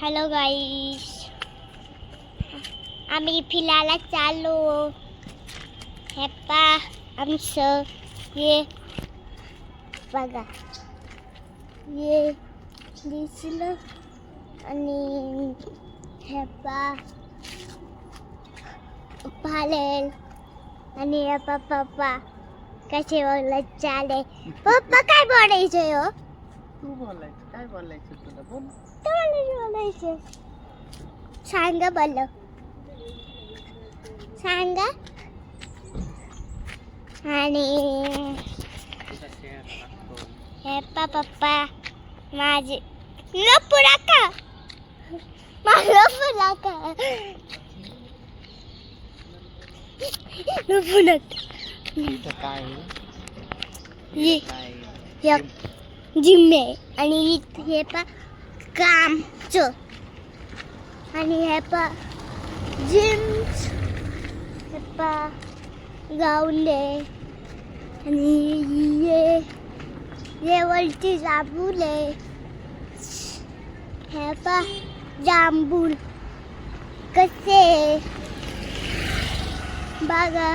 Hello गाईस, आम्ही फिरायला चाललो. हे पा आमचं ये बघा, ये दिसलं. आणि हे पा पालेल. आणि हे पप्पा कसे बोलत चाले. पप्पा काय बोलायचं हो? तू बोलायचं, काय बोलायचं तुला? बोल. बोलायचं सांगा, बोल सांगा. आणि हे पप्पा माझे लपुरा का मला पुरा का काय जिम आहे. आणि हे पा कामचं. आणि हे पा जिम, हे पा गाऊन आहे. आणि ये वरती जांभूल आहे. हे पा जांभूल कसे बघा.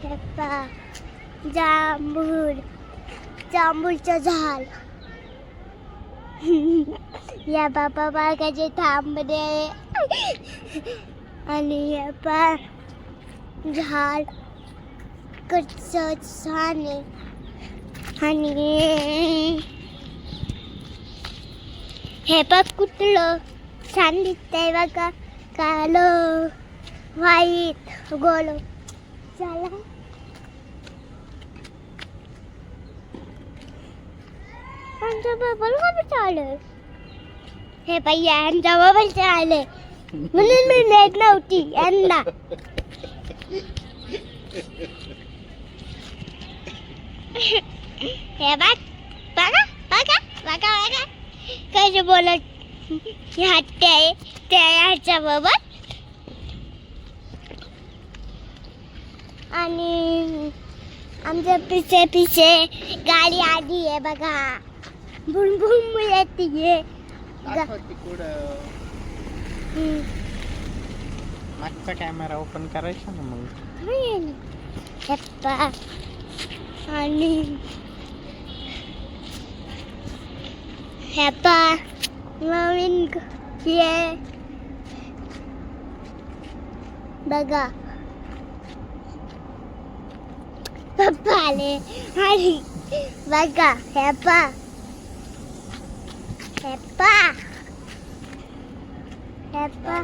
हे पा जांभूळचं झाड. या बाबा बागाचे थांबले. आणि हे पा झाड कसं छान आहे. आणि हे बघ कुठलं छान दिसतंय बघा. काळं व्हाईट गोल. चला आमचा बबल कधी चालू. हे बाई यांचा बबल चालले म्हणून मी नेट नव्हती यांना. हे बघ बघा बघा बघा बघा कसे बोलत हटते त्या बरोबर. आणि आमच्या पिछे गाडी आली आहे बघा. बुम बुम येते. मागचा कॅमेरा ओपन करायचा ना मग. आणि हे पा नवीन ये बघा. पप्पा आले. आणि बघा हे पा हे पा हे पा